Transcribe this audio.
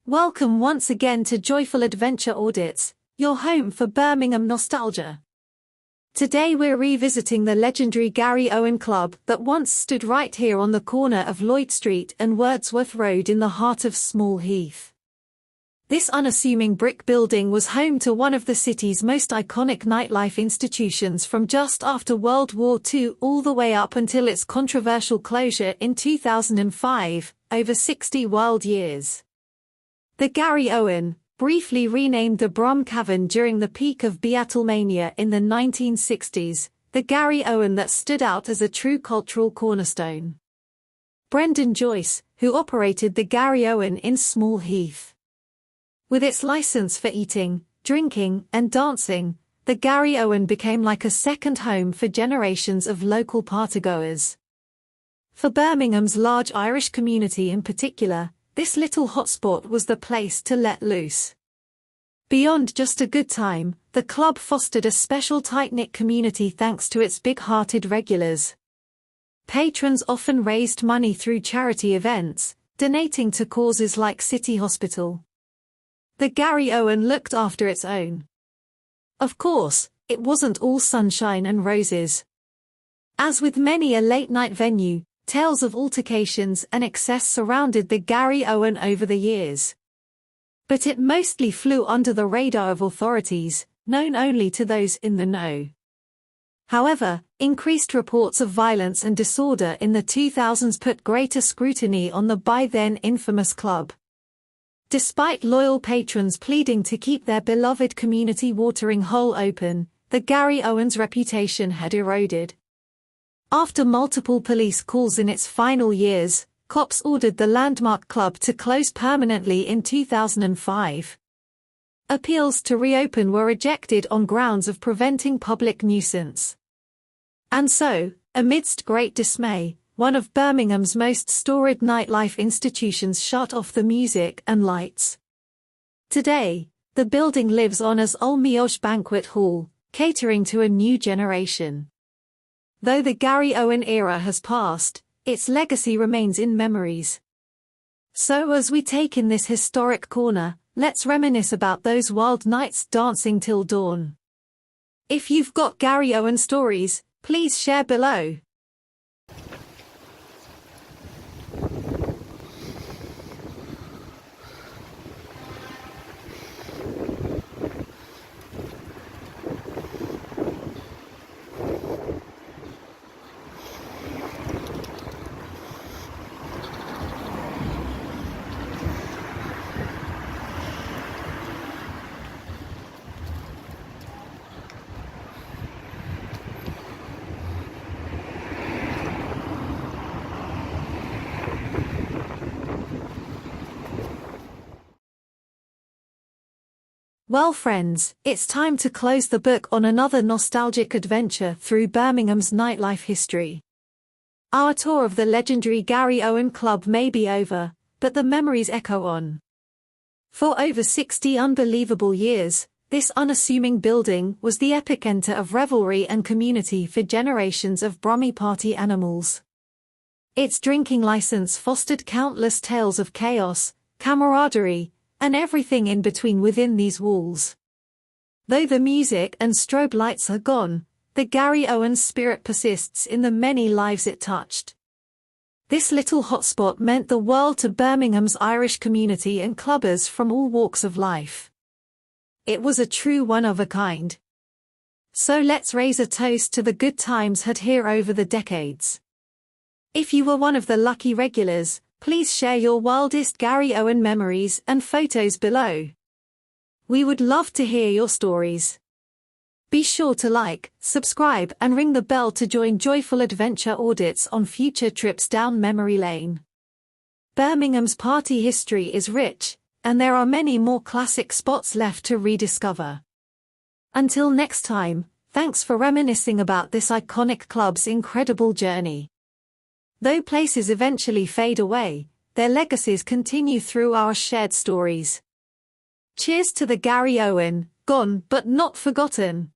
Welcome once again to Joyful Adventure Audits, your home for Birmingham nostalgia. Today we're revisiting the legendary Garry Owen club that once stood right here on the corner of Lloyd Street and Wordsworth Road in the heart of Small Heath. This unassuming brick building was home to one of the city's most iconic nightlife institutions from just after World War II all the way up until its controversial closure in 2005, over 60 wild years. The Garry Owen, briefly renamed the Brummie Cavern during the peak of Beatlemania in the 1960s, the Garry Owen that stood out as a true cultural cornerstone. Brendan Joyce, who operated the Garry Owen in Small Heath. With its license for eating, drinking, and dancing, the Garry Owen became like a second home for generations of local partygoers. For Birmingham's large Irish community in particular, this little hotspot was the place to let loose. Beyond just a good time, the club fostered a special tight-knit community thanks to its big-hearted regulars. Patrons often raised money through charity events, donating to causes like City Hospital. The Garry Owen looked after its own. Of course, it wasn't all sunshine and roses. As with many a late-night venue, tales of altercations and excess surrounded the Garry Owen over the years. But it mostly flew under the radar of authorities, known only to those in the know. However, increased reports of violence and disorder in the 2000s put greater scrutiny on the by-then infamous club. Despite loyal patrons pleading to keep their beloved community watering hole open, the Garry Owen's reputation had eroded. After multiple police calls in its final years, cops ordered the landmark club to close permanently in 2005. Appeals to reopen were rejected on grounds of preventing public nuisance. And so, amidst great dismay, one of Birmingham's most storied nightlife institutions shut off the music and lights. Today, the building lives on as Ol Miosh Banquet Hall, catering to a new generation. Though the Garry Owen era has passed, its legacy remains in memories. So as we take in this historic corner, let's reminisce about those wild nights dancing till dawn. If you've got Garry Owen stories, please share below. Well friends, it's time to close the book on another nostalgic adventure through Birmingham's nightlife history. Our tour of the legendary Garry Owen club may be over, but the memories echo on. For over 60 unbelievable years, this unassuming building was the epicenter of revelry and community for generations of Brummie party animals. Its drinking license fostered countless tales of chaos, camaraderie, and everything in between within these walls. Though the music and strobe lights are gone, the Garry Owen spirit persists in the many lives it touched. This little hotspot meant the world to Birmingham's Irish community and clubbers from all walks of life. It was a true one-of-a-kind. So let's raise a toast to the good times had here over the decades. If you were one of the lucky regulars, please share your wildest Garry Owen memories and photos below. We would love to hear your stories. Be sure to like, subscribe and ring the bell to join Joyful Adventure Audits on future trips down memory lane. Birmingham's party history is rich, and there are many more classic spots left to rediscover. Until next time, thanks for reminiscing about this iconic club's incredible journey. Though places eventually fade away, their legacies continue through our shared stories. Cheers to the Garry Owen, gone but not forgotten.